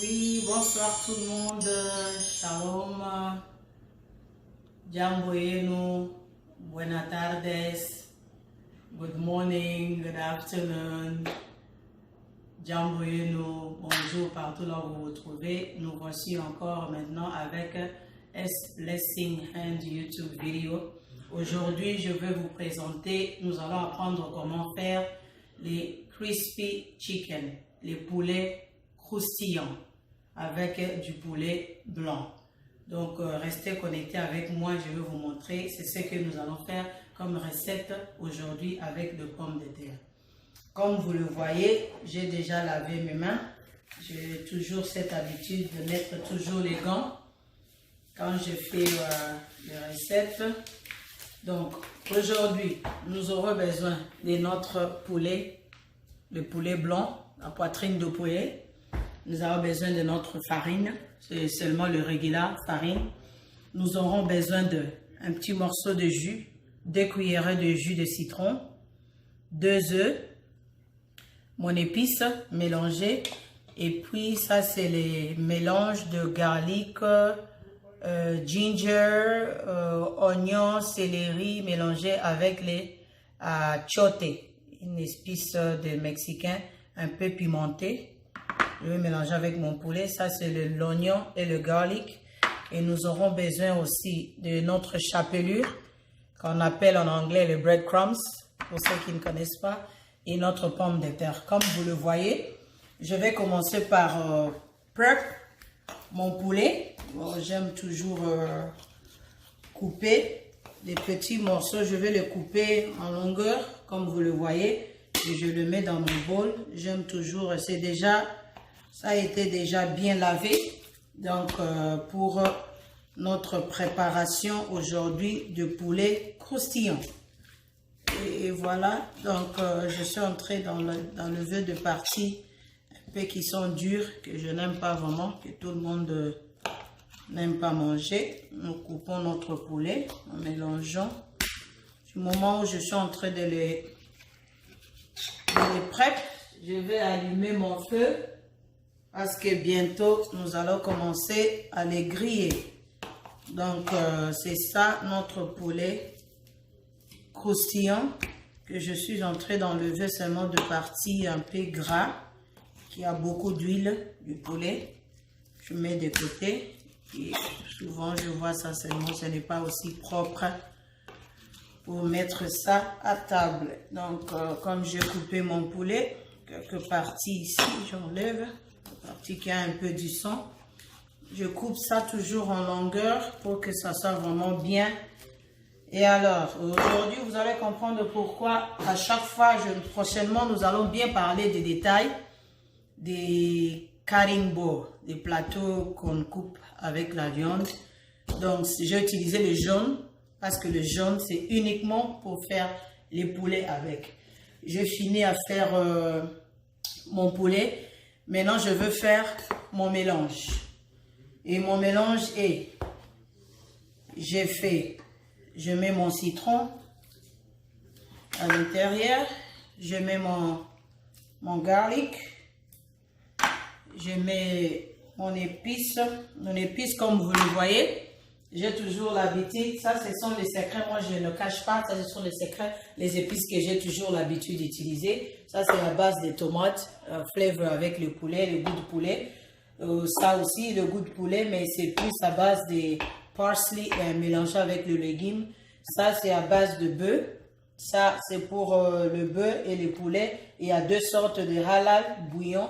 Oui, bonsoir tout le monde. Shalom. Jamboyenu. Buenas tardes. Good morning, good afternoon. Jamboyenu. Bonjour partout là où vous vous trouvez. Nous voici encore maintenant avec S Blessing Hand YouTube vidéo. Aujourd'hui, je vais vous présenter, nous allons apprendre comment faire les crispy chicken, les poulets croustillants avec du poulet blanc. Donc restez connectés avec moi, je vais vous montrer c'est ce que nous allons faire comme recette aujourd'hui avec de pommes de terre. Comme vous le voyez, j'ai déjà lavé mes mains. J'ai toujours cette habitude de mettre toujours les gants quand je fais les recettes. Donc aujourd'hui, nous aurons besoin de notre poulet, le poulet blanc, la poitrine de poulet. Nous avons besoin de notre farine, c'est seulement le régulier farine. Nous aurons besoin d'un petit morceau de jus, 2 cuillerées de jus de citron, 2 œufs, mon épice mélangée, et puis ça c'est les mélanges de garlic, ginger, oignon, céleri mélangé avec les chote, une épice de mexicain un peu pimentée. Je vais mélanger avec mon poulet. Ça, c'est l'oignon et le garlic. Et nous aurons besoin aussi de notre chapelure, qu'on appelle en anglais le breadcrumbs, pour ceux qui ne connaissent pas, et notre pomme de terre. Comme vous le voyez, je vais commencer par prep mon poulet. Bon, j'aime toujours couper des petits morceaux. Je vais le couper en longueur, comme vous le voyez. Et je le mets dans mon bol. J'aime toujours, c'est déjà... Ça a été déjà bien lavé, donc pour notre préparation aujourd'hui de poulet croustillant. Et voilà, donc je suis entrée dans le vœu de partie un peu qui sont durs, que je n'aime pas vraiment, que tout le monde n'aime pas manger. Nous coupons notre poulet en mélangeant. Du moment où je suis en train de les prep, je vais allumer mon feu. Parce que bientôt, nous allons commencer à les griller. Donc, c'est ça notre poulet croustillant que je suis entrée d'enlever seulement de partie un peu gras, qui a beaucoup d'huile du poulet. Je mets de côté. Et souvent, je vois ça seulement, ce n'est pas aussi propre pour mettre ça à table. Donc, comme j'ai coupé mon poulet, quelques parties ici, j'enlève. Partie qui a un peu du sang. Je coupe ça toujours en longueur pour que ça soit vraiment bien. Et alors, aujourd'hui, vous allez comprendre pourquoi à chaque fois, prochainement, nous allons bien parler des détails des cutting boards, des plateaux qu'on coupe avec la viande. Donc, j'ai utilisé le jaune parce que le jaune, c'est uniquement pour faire les poulets avec. J'ai fini à faire mon poulet. Maintenant, je veux faire mon mélange. Et mon mélange est, je mets mon citron à l'intérieur, je mets mon garlic, je mets mon épice comme vous le voyez. J'ai toujours l'habitude, ça ce sont les secrets, moi je ne cache pas, ça ce sont les secrets, les épices que j'ai toujours l'habitude d'utiliser. Ça c'est la base des tomates, flavor avec le poulet, le goût de poulet. Ça aussi le goût de poulet, mais c'est plus à base des parsley mélangé avec le légume. Ça c'est à base de bœuf, ça c'est pour le bœuf et le poulet. Il y a 2 sortes de halal, bouillon.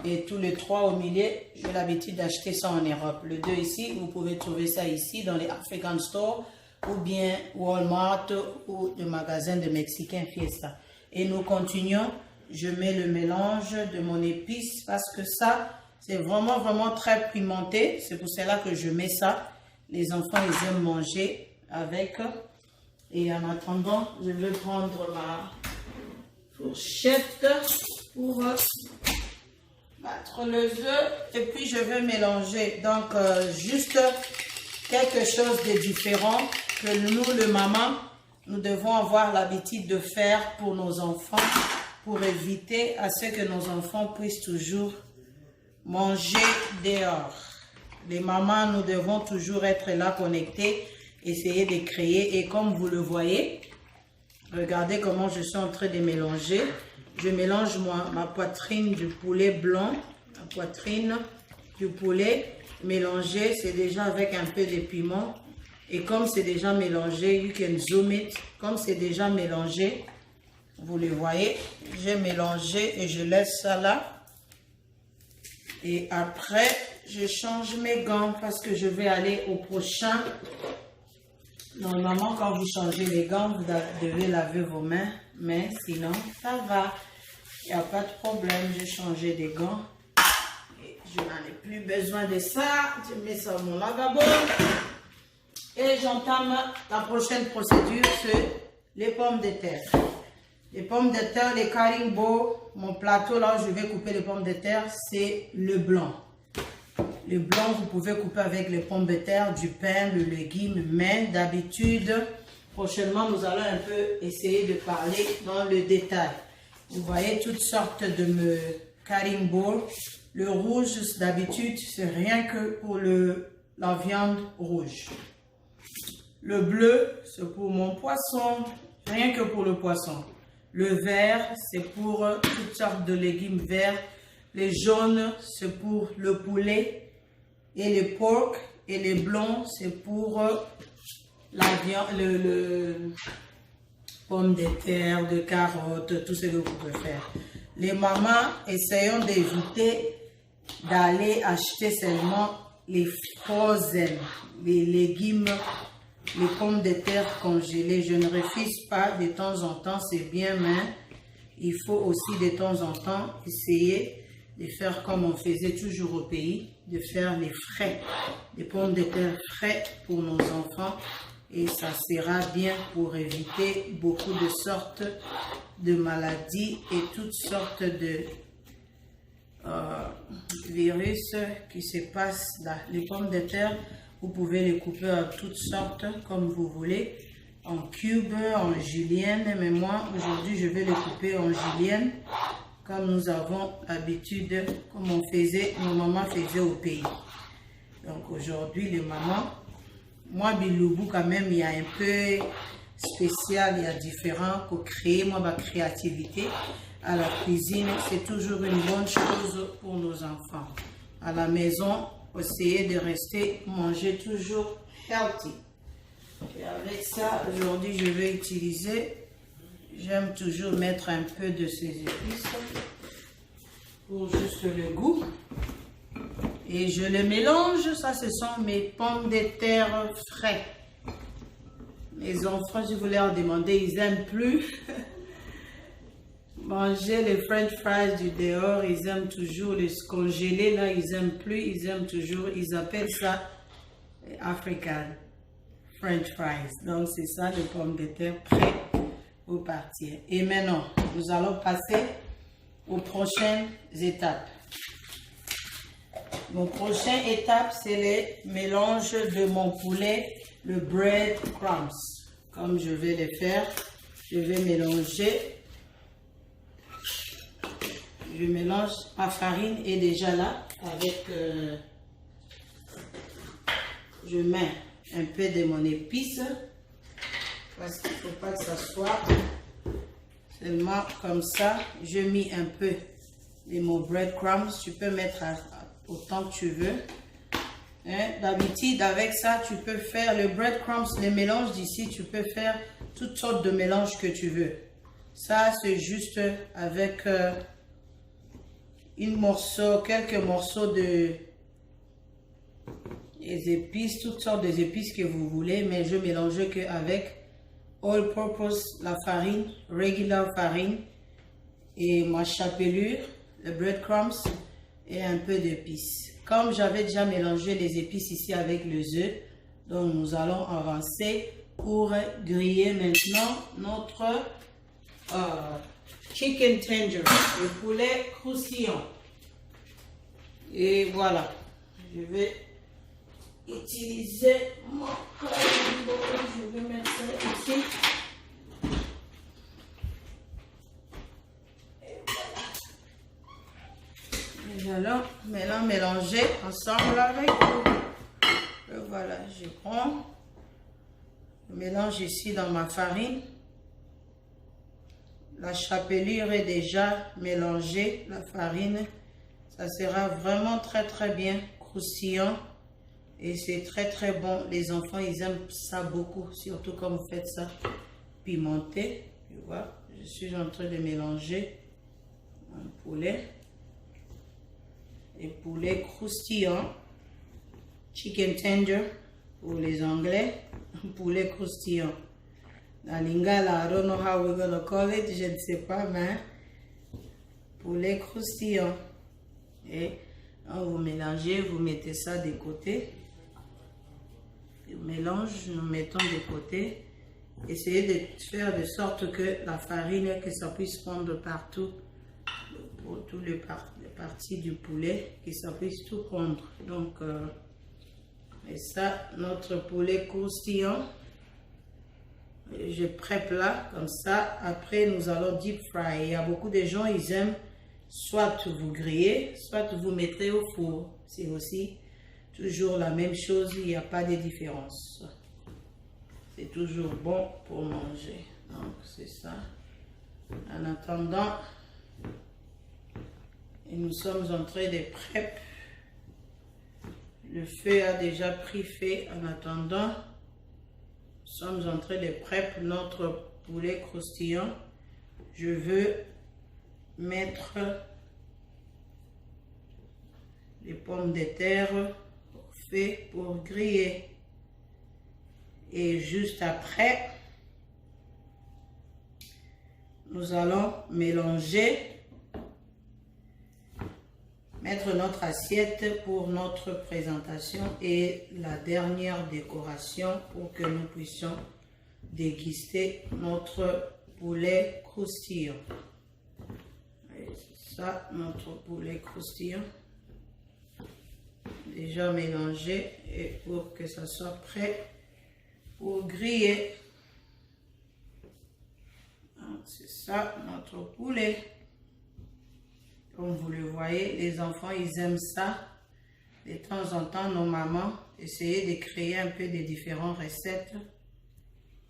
Et tous les 3 au milieu, j'ai l'habitude d'acheter ça en Europe. Le 2 ici, vous pouvez trouver ça ici dans les African Stores ou bien Walmart ou le magasin de Mexicain Fiesta. Et nous continuons. Je mets le mélange de mon épice parce que ça, c'est vraiment très pimenté. C'est pour cela que je mets ça. Les enfants, ils aiment manger avec. Et en attendant, je vais prendre ma fourchette pour battre le œuf et puis je vais mélanger. Donc juste quelque chose de différent que nous, le maman, nous devons avoir l'habitude de faire pour nos enfants, pour éviter à ce que nos enfants puissent toujours manger dehors. Les mamans, nous devons toujours être là connectés, essayer de créer. Et comme vous le voyez, regardez comment je suis en train de mélanger. Je mélange ma poitrine du poulet blanc, la poitrine du poulet mélangée, c'est déjà avec un peu de piment. Et comme c'est déjà mélangé, you can zoom it. Comme c'est déjà mélangé, vous le voyez, j'ai mélangé et je laisse ça là. Et après, je change mes gants parce que je vais aller au prochain. Normalement, quand vous changez les gants, vous devez laver vos mains. Mais sinon, ça va. Il n'y a pas de problème. J'ai changé des gants. Et je n'en ai plus besoin de ça. Je mets ça dans mon lavabo. Et j'entame la prochaine procédure, c'est les pommes de terre. Les pommes de terre, les cutting boards, mon plateau là où je vais couper les pommes de terre, c'est le blanc. Le blanc, vous pouvez couper avec les pommes de terre, du pain, le légume, mais d'habitude, prochainement, nous allons un peu essayer de parler dans le détail. Vous voyez toutes sortes de cutting boards. Le rouge, d'habitude, c'est rien que pour la viande rouge. Le bleu, c'est pour mon poisson, rien que pour le poisson. Le vert, c'est pour toutes sortes de légumes verts. Les jaunes, c'est pour le poulet et les porcs. Et les blancs, c'est pour la viande, le pommes de terre, de carottes, tout ce que vous pouvez faire. Les mamans, essayons d'éviter d'aller acheter seulement les frozen, les légumes, les pommes de terre congelées. Je ne refuse pas de temps en temps, c'est bien, mais il faut aussi de temps en temps essayer de faire comme on faisait toujours au pays, de faire les frais, des pommes de terre frais pour nos enfants. Et ça sera bien pour éviter beaucoup de sortes de maladies et toutes sortes de virus qui se passent là. Les pommes de terre, vous pouvez les couper à toutes sortes comme vous voulez, en cubes, en julienne, mais moi aujourd'hui je vais les couper en julienne comme nous avons l'habitude, comme on faisait, nos mamans faisaient au pays. Donc aujourd'hui les mamans, moi Biloubou quand même il y a un peu spécial, il y a différent pour créer, moi ma créativité à la cuisine, c'est toujours une bonne chose pour nos enfants. À la maison, essayez de rester, manger toujours healthy. Et avec ça, aujourd'hui, je vais utiliser, j'aime toujours mettre un peu de ces épices pour juste le goût. Et je les mélange, ça ce sont mes pommes de terre frais. Mes enfants, je vous leur demander, ils n'aiment plus manger les french fries du dehors, ils aiment toujours les congelés, là, ils n'aiment plus, ils aiment toujours, ils appellent ça African french fries. Donc, c'est ça, les pommes de terre prêtes pour partir. Et maintenant, nous allons passer aux prochaines étapes. Mon prochaine étape, c'est le mélange de mon poulet, le bread crumbs. Comme je vais le faire, je vais mélanger. Je mélange, ma farine est déjà là avec, je mets un peu de mon épice parce qu'il ne faut pas que ça soit seulement comme ça. Je mets un peu de mon breadcrumbs, tu peux mettre autant que tu veux. Hein? D'habitude avec ça tu peux faire le breadcrumbs, le mélange d'ici, tu peux faire toutes sortes de mélanges que tu veux. Ça c'est juste avec quelques morceaux de épices, toutes sortes d'épices que vous voulez, mais je mélange que avec all purpose, la farine, regular farine et ma chapelure, le breadcrumbs et un peu d'épices. Comme j'avais déjà mélangé les épices ici avec les œufs, donc nous allons avancer pour griller maintenant notre chicken tangerine, le poulet croustillant. Et voilà, je vais utiliser mon cutting board, je vais mettre ça ici. Et voilà. Et alors, maintenant mélanger ensemble avec vous. Et voilà, je prends, je mélange ici dans ma farine. La chapelure est déjà mélangée, la farine. Ça sera vraiment très bien croustillant. Et c'est très bon. Les enfants, ils aiment ça beaucoup. Surtout quand vous faites ça pimenté. Tu vois, je suis en train de mélanger un poulet. Et poulet croustillant. Chicken tender pour les Anglais. Poulet croustillant. La lingala, I don't know how we're gonna call it. Je ne sais pas, mais poulet croustillant. Et quand vous mélangez, vous mettez ça de côté. Mélange, nous mettons de côté. Essayez de faire de sorte que la farine, que ça puisse prendre partout, pour toutes les parties du poulet, que ça puisse tout prendre. Donc, et ça, notre poulet croustillant, je prép là, comme ça. Après, nous allons deep fry. Il y a beaucoup de gens, ils aiment soit vous grillez, soit vous mettez au four. C'est aussi toujours la même chose, il n'y a pas de différence. C'est toujours bon pour manger. Donc, c'est ça. En attendant, et nous sommes en train de prep. Le feu a déjà pris fait. En attendant, nous sommes en train de prep notre poulet croustillant. Je veux mettre les pommes de terre fait pour griller. Et juste après, nous allons mélanger, mettre notre assiette pour notre présentation et la dernière décoration pour que nous puissions déguster notre poulet croustillant. Et ça, notre poulet croustillant. Déjà mélangé et pour que ça soit prêt pour griller. C'est ça notre poulet. Comme vous le voyez, les enfants ils aiment ça. De temps en temps, nos mamans essayent de créer un peu de différentes recettes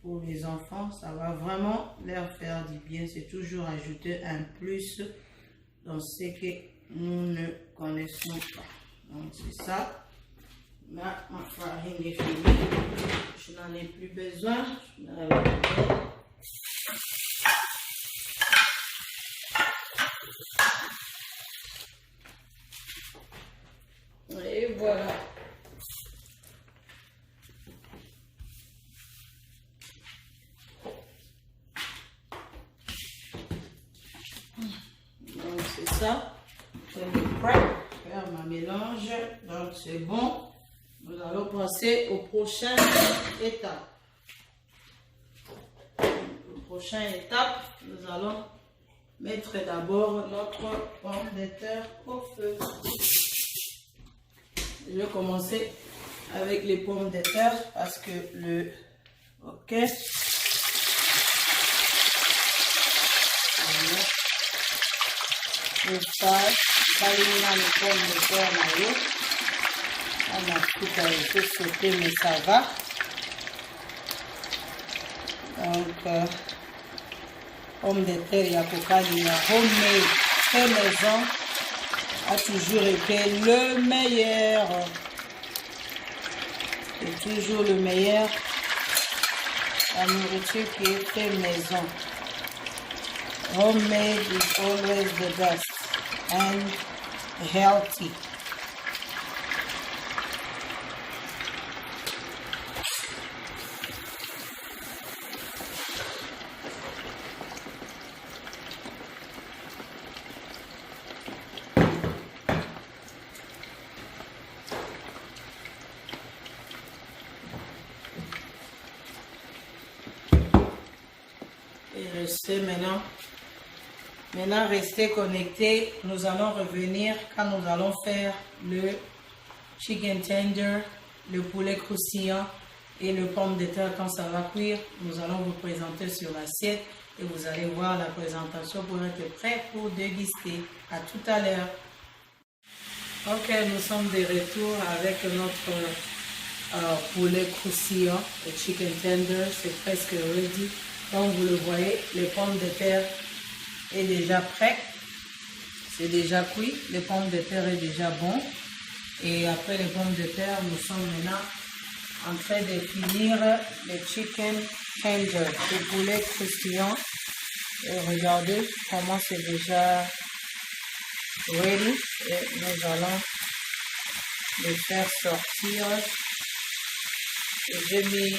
pour les enfants. Ça va vraiment leur faire du bien. C'est toujours ajouter un plus dans ce que nous ne connaissons pas. Donc c'est ça. Là, ma farine est finie. Je n'en ai plus besoin. Et voilà. Donc c'est ça. Je vais faire ma mélange. Donc c'est bon. Nous allons passer aux prochaines étapes. La prochaine étape, nous allons mettre d'abord notre pomme de terre au feu. Je vais commencer avec les pommes de terre parce que le... Ok. Le sel, les pommes de terre là-haut. On a tout à été sauté, mais ça va. Donc, pommes de terre, il y a homemade, fait maison, a toujours été le meilleur. C'est toujours le meilleur. La nourriture qui est fait maison. Homemade is always the best and healthy. Et restez maintenant restez connectés. Nous allons revenir quand nous allons faire le chicken tender, le poulet croustillant et le pomme de terre. Quand ça va cuire, nous allons vous présenter sur l'assiette et vous allez voir la présentation pour être prêt pour déguster. À tout à l'heure. Ok, nous sommes de retour avec notre poulet croustillant, le chicken tender, c'est presque ready. Comme vous le voyez, les pommes de terre est déjà prêt, c'est déjà cuit, les pommes de terre est déjà bon. Et après les pommes de terre, nous sommes maintenant en train de finir le chicken tender, le poulet croustillant. Et regardez comment c'est déjà ready. Et nous allons le faire sortir. J'ai mis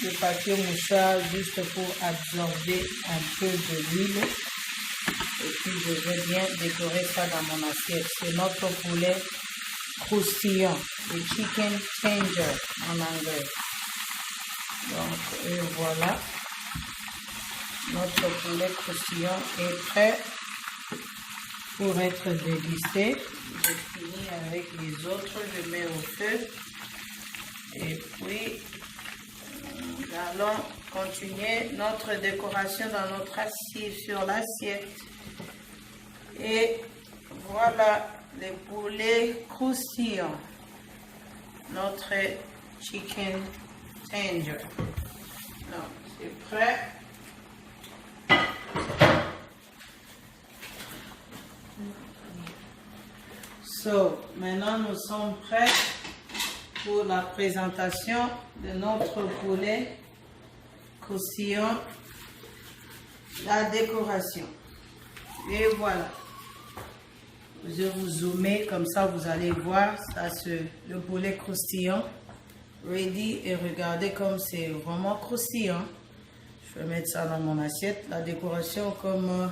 le papier mouchard juste pour absorber un peu de l'huile. Et puis je vais bien décorer ça dans mon assiette. C'est notre poulet croustillant, le chicken tender en anglais. Donc, et voilà. Notre poulet croustillant est prêt pour être dégusté. Je finis avec les autres, je mets au feu. Et puis, nous allons continuer notre décoration dans notre assiette, sur l'assiette. Et voilà le poulet croustillant, notre chicken tender. Donc, c'est prêt. So, maintenant nous sommes prêts pour la présentation de notre poulet croustillant, la décoration. Et voilà. Je vais vous zoomer comme ça, vous allez voir ça, le poulet croustillant ready. Et regardez comme c'est vraiment croustillant. Je vais mettre ça dans mon assiette. La décoration comme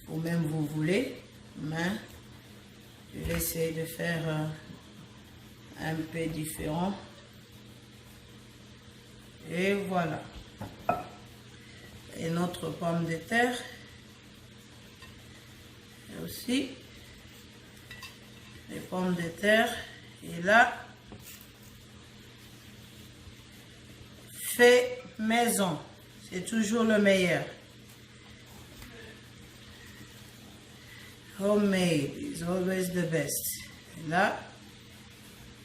vous-même vous voulez. Mais je vais essayer de faire un peu différent. Et voilà. Et notre pomme de terre. Et aussi les pommes de terre. Et là, fait maison. C'est toujours le meilleur. Homemade is always the best. Et là,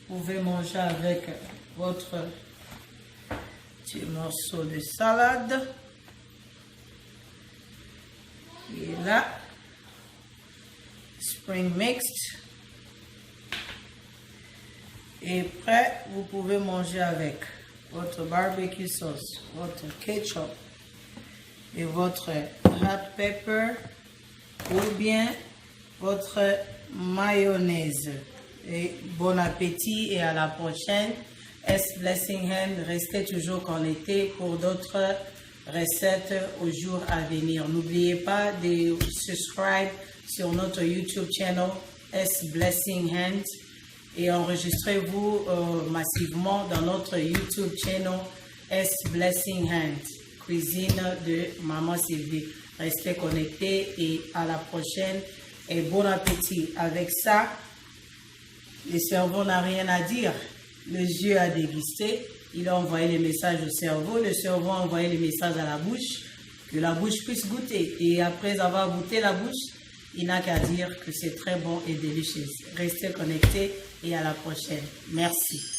vous pouvez manger avec votre petit morceau de salade. Et là, spring mixed. Et prêt, vous pouvez manger avec votre barbecue sauce, votre ketchup et votre hot pepper ou bien votre mayonnaise. Et bon appétit et à la prochaine. S Blessing Hand, restez toujours connectés pour d'autres recettes au jour à venir. N'oubliez pas de subscribe sur notre YouTube channel S Blessing Hand et enregistrez-vous massivement dans notre YouTube channel S Blessing Hand, cuisine de Maman Sylvie. Restez connectés et à la prochaine et bon appétit. Avec ça, le cerveau n'a rien à dire. Le yeux a dégusté, il a envoyé les messages au cerveau, le cerveau a envoyé les messages à la bouche, que la bouche puisse goûter. Et après avoir goûté la bouche, il n'a qu'à dire que c'est très bon et délicieux. Restez connectés et à la prochaine. Merci.